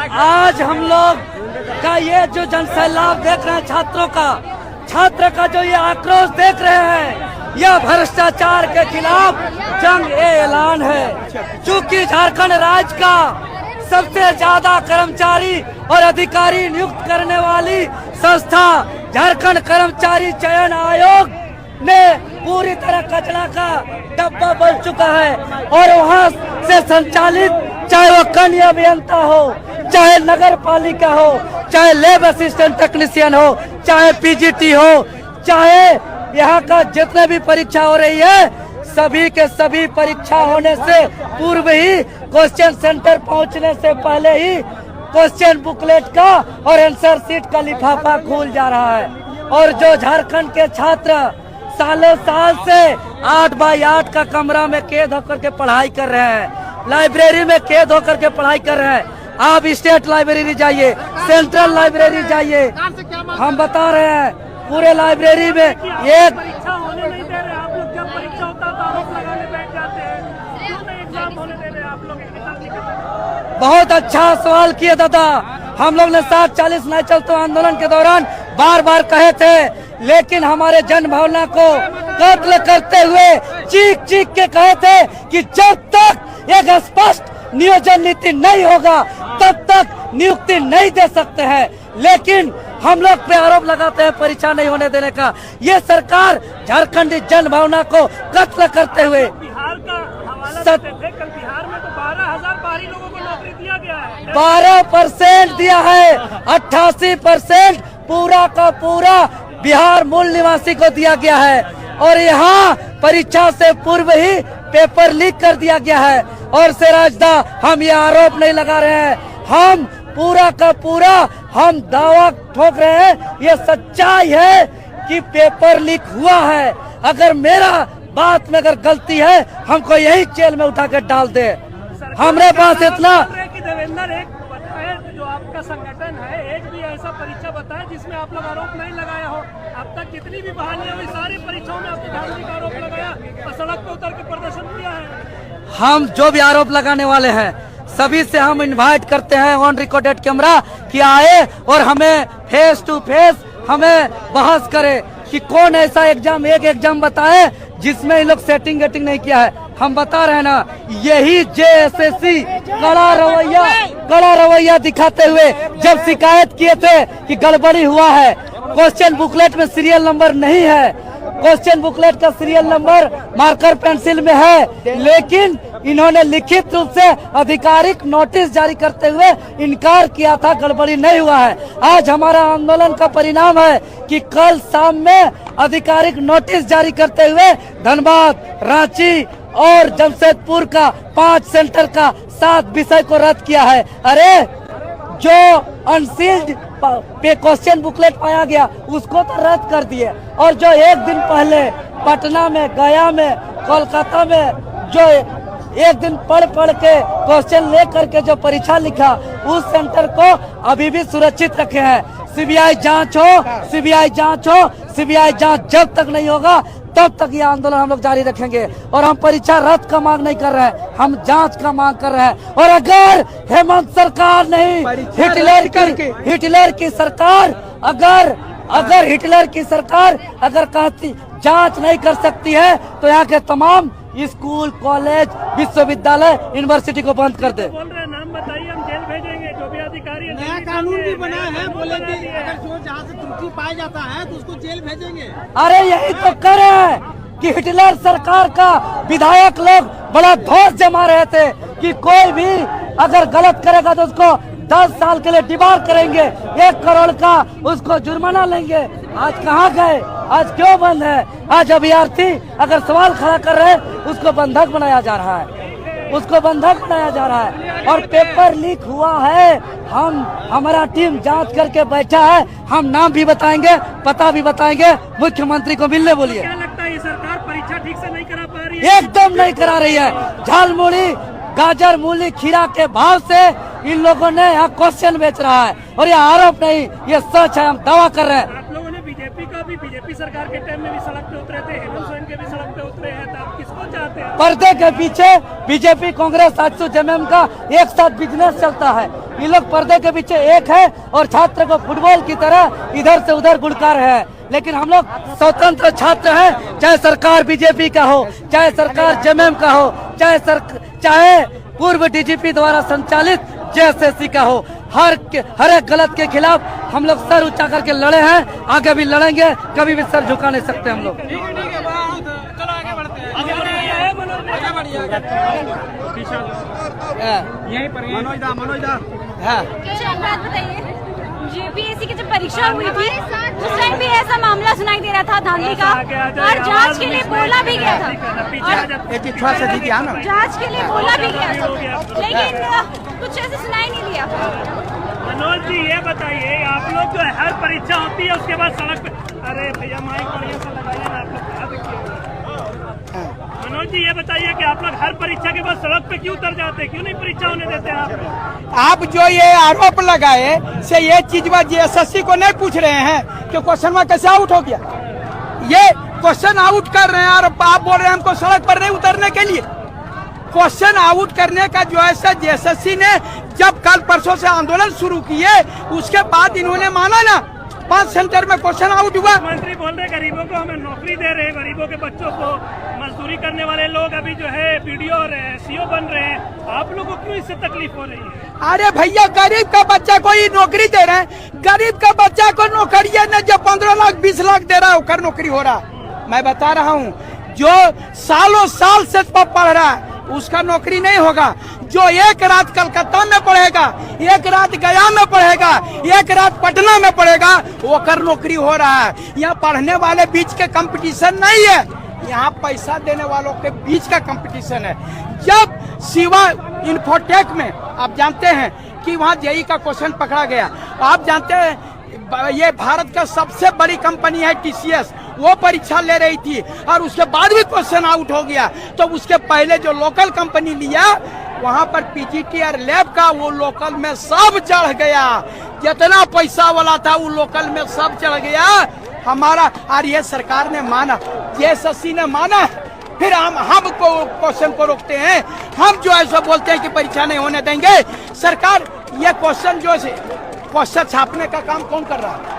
आज हम लोग का ये जो जनसैलाब देख रहे हैं छात्र का जो ये आक्रोश देख रहे हैं, यह भ्रष्टाचार के खिलाफ जंग ऐलान है। चूंकि झारखंड राज्य का सबसे ज्यादा कर्मचारी और अधिकारी नियुक्त करने वाली संस्था झारखंड कर्मचारी चयन आयोग ने पूरी तरह कचरा का डब्बा बन चुका है और वहां से संचालित चाहे वो कन्या अभियंता हो, चाहे नगर पालिका हो, चाहे लैब असिस्टेंट टेक्नीशियन हो, चाहे पीजीटी हो, चाहे यहाँ का जितने भी परीक्षा हो रही है, सभी के सभी परीक्षा होने से पूर्व ही क्वेश्चन सेंटर पहुँचने से पहले ही क्वेश्चन बुकलेट का और आंसर शीट का लिफाफा खुल जा रहा है। और जो झारखंड के छात्र सालों साल से 8x8 का कमरा में कैद होकर के पढ़ाई कर रहे हैं, लाइब्रेरी में कैद होकर के पढ़ाई कर रहे हैं। आप स्टेट लाइब्रेरी जाइए, सेंट्रल लाइब्रेरी जाइए, हम बता रहे हैं पूरे लाइब्रेरी में एक परीक्षा होने नहीं दे रहे। आप लोग जब परीक्षा होता तो आरोप लगाने बैठ जाते हैं, क्यों नहीं एग्जाम होने दे रहे आप लोग? बहुत अच्छा सवाल किए दादा। हम लोग ने 740 नहीं चलते आंदोलन के दौरान बार बार कहे थे, लेकिन हमारे जन भावना को कत्ल करते हुए चीख चीख के कहे थे कि जब तक एक स्पष्ट नियोजन नीति नहीं होगा तब तक नियुक्ति नहीं दे सकते हैं। लेकिन हम लोग पे आरोप लगाते हैं परीक्षा नहीं होने देने का। ये सरकार झारखंडी जन भावना को कत्ल करते हुए बिहार का हवाला देते थे। कल बिहार में तो 12,000 बाहरी लोगों को नौकरी दिया गया है, 12% दिया है, 88% पूरा का पूरा बिहार मूल निवासी को दिया गया है। और यहाँ परीक्षा से पूर्व ही पेपर लीक कर दिया गया है। और सिराजदा हम ये आरोप नहीं लगा रहे हैं, हम पूरा का पूरा हम दावा ठोक रहे हैं, ये सच्चाई है कि पेपर लीक हुआ है। अगर मेरा बात में अगर गलती है, हमको यही जेल में उठा कर डाल दे। हमारे पास इतना कि देवेंद्र एक बताए, जो आपका संगठन है, एक भी ऐसा परीक्षा बताए जिसमें आप लोग आरोप नहीं लगाया हो। अब तक जितनी भी बहालियां हुई सारी परीक्षाओं में आपने धांधली का आरोप लगाया और सड़क पे उतर के प्रदर्शन किया है। हम जो भी आरोप लगाने वाले हैं सभी से हम इनवाइट करते हैं ऑन रिकॉर्डेड कैमरा कि आए और हमें फेस टू फेस हमें बहस करे कि कौन ऐसा एक एग्जाम बताए जिसमें इन लोग सेटिंग गेटिंग नहीं किया है। हम बता रहे हैं ना, यही जेएसएससी कड़ा रवैया दिखाते हुए जब शिकायत किए थे कि गड़बड़ी हुआ है, क्वेश्चन बुकलेट में सीरियल नंबर नहीं है, क्वेश्चन बुकलेट का सीरियल नंबर मार्कर पेंसिल में है, लेकिन इन्होंने लिखित रूप से आधिकारिक नोटिस जारी करते हुए इनकार किया था, गड़बड़ी नहीं हुआ है। आज हमारा आंदोलन का परिणाम है कि कल शाम में आधिकारिक नोटिस जारी करते हुए धनबाद, रांची और जमशेदपुर का 5 सेंटर का 7 विषय को रद्द किया है। अरे जो अनसील्ड पे क्वेश्चन बुकलेट पाया गया उसको तो रद्द कर दिए, और जो एक दिन पहले पटना में, गया में, कोलकाता में जो एक दिन पढ़ के क्वेश्चन ले करके जो परीक्षा लिखा, उस सेंटर को अभी भी सुरक्षित रखे हैं। सीबीआई जांच हो, सीबीआई जांच जब तक नहीं होगा तब तक ये आंदोलन हम लोग जारी रखेंगे। और हम परीक्षा रद्द का मांग नहीं कर रहे हैं, हम जांच का मांग कर रहे हैं। और अगर हेमंत सरकार नहीं, हिटलर की सरकार अगर हिटलर की सरकार अगर कहती जांच नहीं कर सकती है तो यहाँ के तमाम स्कूल, कॉलेज, विश्वविद्यालय, यूनिवर्सिटी को बंद कर दे। बोल रहे नाम बताइए, हम जेल भेजेंगे। जो भी अधिकारी नया कानून भी बना है, बोले कि अगर जो जहाँ से त्रुटि पाया जाता है तो उसको जेल भेजेंगे। अरे यही तो कर रहे हैं कि हिटलर सरकार का विधायक लोग बड़ा धौस जमा रहे थे कि कोई भी अगर गलत करेगा तो उसको 10 साल के लिए डिबार करेंगे, 1 करोड़ का उसको जुर्माना लेंगे। आज कहाँ गए? आज क्यों बंद है? आज अभ्यर्थी अगर सवाल खड़ा कर रहे हैं उसको बंधक बनाया जा रहा है, उसको बंधक बनाया जा रहा है। और पेपर लीक हुआ है, हमारा टीम जांच करके बैठा है, हम नाम भी बताएंगे, पता भी बताएंगे, मुख्यमंत्री को मिलने बोलिए। क्या लगता है ये सरकार परीक्षा ठीक से नहीं करा पा रही है? एकदम नहीं करा रही है। झालमुड़ी, गाजर, मूली, खीरा के भाव से इन लोगों ने यहाँ क्वेश्चन बेच रहा है। और ये आरोप नहीं, ये सच है, हम दावा कर रहे हैं। आप लोगों ने बीजेपी का भी बीजेपी सरकार के टाइम में भी सड़क पे उतरे थे, हेमंत सोरेन के भी सड़क पे उतरे हैं, तो आप किसको चाहते हैं? पर्दे के पीछे बीजेपी कांग्रेस आजसू जेएमएम का एक साथ बिजनेस चलता है। ये लोग पर्दे के पीछे एक है और छात्र को फुटबॉल की तरह इधर से उधर गुड़का रहे हैं। लेकिन हम लोग स्वतंत्र छात्र हैं, चाहे सरकार बीजेपी का हो, चाहे सरकार जेएमएम का हो, चाहे पूर्व डीजीपी द्वारा संचालित जेएसएससी का हो, हर एक गलत के खिलाफ हम लोग सर ऊंचा करके लड़े हैं, आगे भी लड़ेंगे, कभी भी सर झुका नहीं सकते हम लोग। चलो आगे बढ़ते हैं। यहीं पर मनोज दा हाँ। एक बात बताइए, यूपीएससी की जब परीक्षा हुई थी उस टाइम भी ऐसा मामला सुनाई दे रहा था धांधली का, और जांच के लिए बोला भी गया था, और जांच के लिए बोला भी गया था, लेकिन कुछ ऐसे सुनाई नहीं दिया। मनोज जी ये बताइए, आप लोग जो हर परीक्षा होती है उसके बाद सड़क पे, अरे भैया माइक बढ़िया से लगाइए ना, आप लोग क्या देखिए। मनोज जी ये बताइए कि आप लोग हर परीक्षा के बाद सड़क पे क्यों उतर जाते हैं, क्यों नहीं परीक्षा होने देते हैं आप जो ये आरोप लगाए से ये चीज जेएसएससी को नहीं पूछ रहे हैं कि क्वेश्चन में कैसे आउट हो गया। ये क्वेश्चन आउट कर रहे हैं और आप बोल रहे हैं हमको सड़क पर नहीं उतरने के लिए। क्वेश्चन आउट करने का जो है जेएसएससी ने जब कल परसों से आंदोलन शुरू किए उसके बाद इन्होंने माना ना, 5 सेंटर में क्वेश्चन आउट हुआ। मंत्री बोल रहे गरीबों को हमें नौकरी दे रहे हैं, गरीबों के बच्चों को, मजदूरी करने वाले लोग अभी जो है वीडियो और सीओ बन रहे हैं, आप लोगों को क्यों इससे तकलीफ हो रही है? अरे भैया गरीब का बच्चा को ही नौकरी दे रहे हैं, गरीब का बच्चा को नौकरी न जो 15 लाख 20 लाख दे रहा है उसका नौकरी हो रहा। मैं बता रहा हूँ जो सालों साल से पढ़ रहा है उसका नौकरी नहीं होगा। जो एक रात कलकत्ता में पढ़ेगा, एक रात गया में पढ़ेगा, एक रात पटना में पढ़ेगा, वो कर नौकरी हो रहा है। यहाँ पढ़ने वाले बीच के कंपटीशन नहीं है, यहाँ पैसा देने वालों के बीच का कंपटीशन है। जब सिवा इन्फोटेक में आप जानते हैं कि वहाँ जेईई का क्वेश्चन पकड़ा गया, आप जानते हैं ये भारत का सबसे बड़ी कंपनी है टीसीएस, वो परीक्षा ले रही थी और उसके बाद भी क्वेश्चन आउट हो गया। तो उसके पहले जो लोकल कंपनी लिया वहाँ पर पीजीटी और लैब का वो लोकल में सब चढ़ गया, जितना पैसा वाला था वो लोकल में सब चढ़ गया हमारा। और ये सरकार ने माना, जेएसएससी ने माना, फिर हम को क्वेश्चन को रोकते हैं। हम जो ऐसा बोलते हैं कि परीक्षा नहीं होने देंगे। सरकार ये क्वेश्चन जो क्वेश्चन छापने का काम कौन कर रहा है?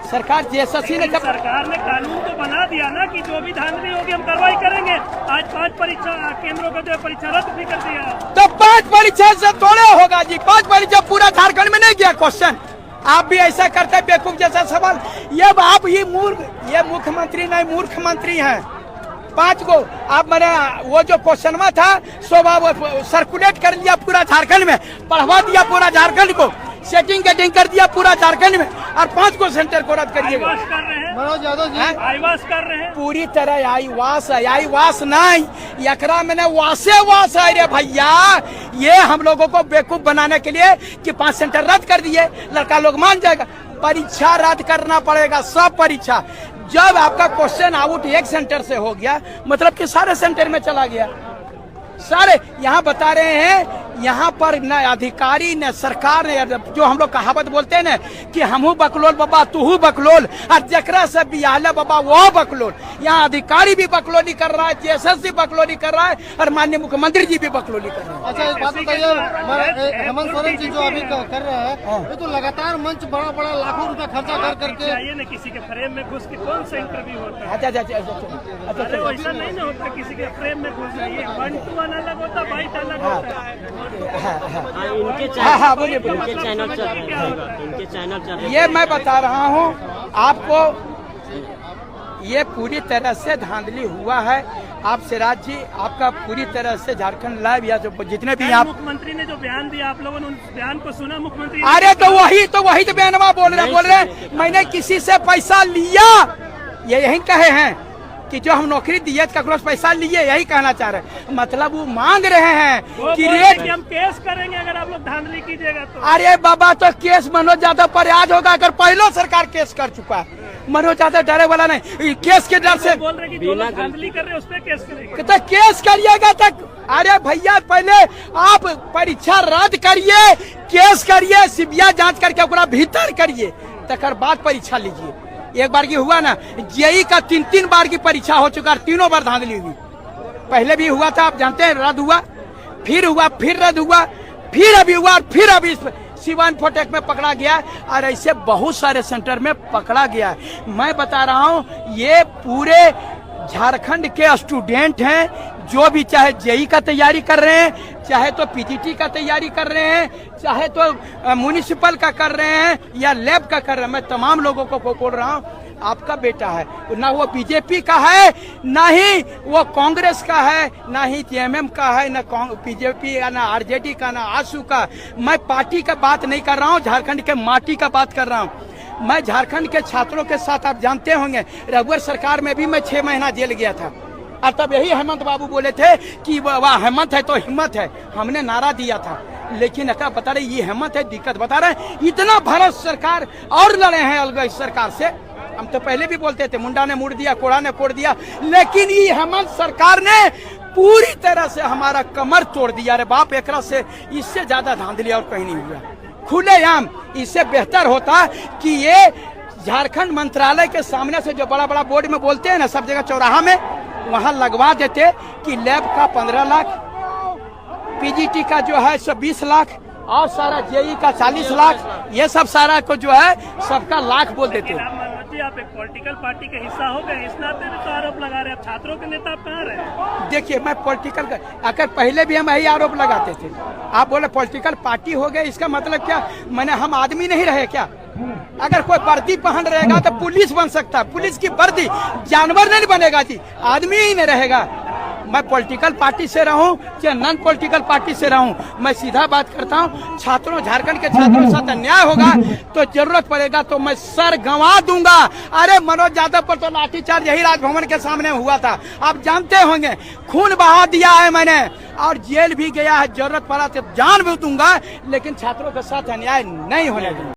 सरकार जेएसएससी ने सरकार ने कानून तो बना दिया ना कि जो भी धांधली होगी हम कार्रवाई करेंगे। आज 5 परीक्षा केंद्रों का जो परीक्षा रद्द भी कर दिया। तो 5 परीक्षा से थोड़े होगा जी, 5 परीक्षा पूरा झारखंड में नहीं गया क्वेश्चन। आप भी ऐसा करते बेवकूफ जैसा सवाल। ये आप ये मुख्यमंत्री नहीं मूर्ख मंत्री हैं। 5 को आप मैंने वो जो क्वेश्चन में था सो सर्कुलेट कर लिया पूरा झारखंड में, पढ़वा दिया पूरा झारखंड को, सेटिंग गेटिंग कर दिया पूरा झारखंड में, और 5 को सेंटर को रद्द करिएगा। मनोज यादव जी आईवास कर रहे हैं पूरी तरह आईवास नहीं, एकरा में वासे वास है रे भैया। ये हम लोगों को बेवकूफ बनाने के लिए कि 5 सेंटर रद्द कर दिए, लड़का लोग मान जाएगा। परीक्षा रद्द करना पड़ेगा, सब परीक्षा। जब आपका क्वेश्चन आउट एक सेंटर से हो गया मतलब कि सारे सेंटर में चला गया। सारे यहाँ बता रहे हैं, यहाँ पर न अधिकारी न सरकार ने, जो हम लोग कहावत बोलते हैं न कि हमहू बकलोल बाबा तूहू बकलोल, और जकरा से बियाले बाबा वो बकलोल। यहाँ अधिकारी भी बकलोली कर रहा है, जेएसएससी बकलोली कर रहा है, और माननीय मुख्यमंत्री जी भी बकलोली कर रहे हैं। अच्छा एक बात बताइए, हेमंत सोरेन जी जो अभी कर रहे हैं ये तो लगातार मंच बड़ा बड़ा लाखों रुपया खर्चा कर करके चाहिए न किसी के फ्रेम में घुस के कौन सा इंटरव्यू होता है। अच्छा अरे वैसा नहीं होता, किसी के फ्रेम में घुस जाइए, 1 to 1 अलग होता, बाइट अलग होता है। बोलिए चैनल चल रहे हैं। ये मैं बता रहा हूँ आपको, ये पूरी तरह से धांधली हुआ है। आप सिराज जी, आपका पूरी तरह से झारखंड लाइव या जो जितने भी आप मुख्यमंत्री ने जो बयान दिया, आप लोगों ने उस बयान को सुना? मुख्यमंत्री अरे तो वही तो बयानवा बोल रहे हैं मैंने किसी से पैसा लिया, ये यही कहे हैं कि जो हम नौकरी दिए ककरों से पैसा लिए, यही कहना चाह रहे हैं। मतलब वो मांग रहे हैं कि रेट हम केस करेंगे अगर आप लोग धांधली कीजिएगा तो। अरे बाबा तो केस मनोज यादव पर आज होगा, अगर पहले सरकार केस कर चुका है। मनोज यादव डरे वाला नहीं, केस के डर से बोल रहे कि जो लोग धांधली कर रहे हैं उस पर केस करेंगे। तो केस करिएगा तक। अरे भैया पहले आप परीक्षा रद्द करिए, केस करिए, सीबीआई जांच करके ओकरा भीतर करिए, तकर बाद परीक्षा लीजिए। एक बार की हुआ ना, जेई का 3 बार की परीक्षा हो चुका, 3 बार धांधली हुई। पहले भी हुआ था, आप जानते हैं, रद्द हुआ, फिर रद्द हुआ, फिर अभी हुआ, और फिर अभी सिवान फोटेक में पकड़ा गया, और ऐसे बहुत सारे सेंटर में पकड़ा गया है। मैं बता रहा हूं, ये पूरे झारखंड के स्टूडेंट हैं, जो भी चाहे जेई का तैयारी कर रहे हैं, चाहे तो पीजीटी का तैयारी कर रहे हैं, चाहे तो म्युनिसिपल का कर रहे हैं या लैब का कर रहे हैं। मैं तमाम लोगों को बोल रहा हूं, आपका बेटा है, ना वो बीजेपी का है, ना ही वो कांग्रेस का है, ना ही जेएमएम का है, ना बीजेपी ना आरजेडी का, ना आसू का। मैं पार्टी का बात नहीं कर रहा हूँ, झारखंड के माटी का बात कर रहा हूँ। मैं झारखंड के छात्रों के साथ, आप जानते होंगे, रघुवर सरकार में भी मैं 6 महीना जेल गया था, और तब यही हेमंत बाबू बोले थे कि वाह हेमंत है तो हिम्मत है, हमने नारा दिया था। लेकिन अगर बता रहे ये हेमंत है, दिक्कत बता रहे, इतना भारत सरकार और लड़े हैं अलग सरकार से। हम तो पहले भी बोलते थे, मुंडा ने मुड़ दिया, कोड़ा ने कोड़ दिया, लेकिन ये हेमंत सरकार ने पूरी तरह से हमारा कमर तोड़ दिया। अरे बाप, एकरा से इससे ज्यादा धांधली और कहीं नहीं हुआ, खुलेआम। इससे बेहतर होता कि ये झारखंड मंत्रालय के सामने से जो बड़ा बड़ा बोर्ड में बोलते हैं ना, सब जगह चौराहा में, वहां लगवा देते कि लैब का 15 लाख, पीजीटी का जो है 20 लाख, और सारा जेई का 40 लाख, ये सब सारा को जो है सबका लाख बोल देते हैं। आप एक पॉलिटिकल पार्टी के हिस्सा हो गए, इस नाते भी तो आरोप लगा रहे हैं। छात्रों के नेता आप कहाँ रहे? देखिए, मैं पॉलिटिकल का, अगर पहले भी हम यही आरोप लगाते थे, आप बोले पॉलिटिकल पार्टी हो गए, इसका मतलब क्या? मैंने हम आदमी नहीं रहे क्या? अगर कोई वर्दी पहन रहेगा तो पुलिस बन सकता है, पुलिस की वर्दी, जानवर नहीं बनेगा जी, आदमी ही नहीं रहेगा। मैं पॉलिटिकल पार्टी से रहूं या नॉन पॉलिटिकल पार्टी से रहूं, मैं सीधा बात करता हूं, छात्रों, झारखंड के छात्रों के साथ अन्याय होगा तो जरूरत पड़ेगा तो मैं सर गंवा दूंगा। अरे मनोज यादव पर तो लाठीचार्ज यही राजभवन के सामने हुआ था, आप जानते होंगे, खून बहा दिया है मैंने, और जेल भी गया है, जरूरत पड़ा तो जान भी दूंगा, लेकिन छात्रों के साथ अन्याय नहीं होने दूंगा।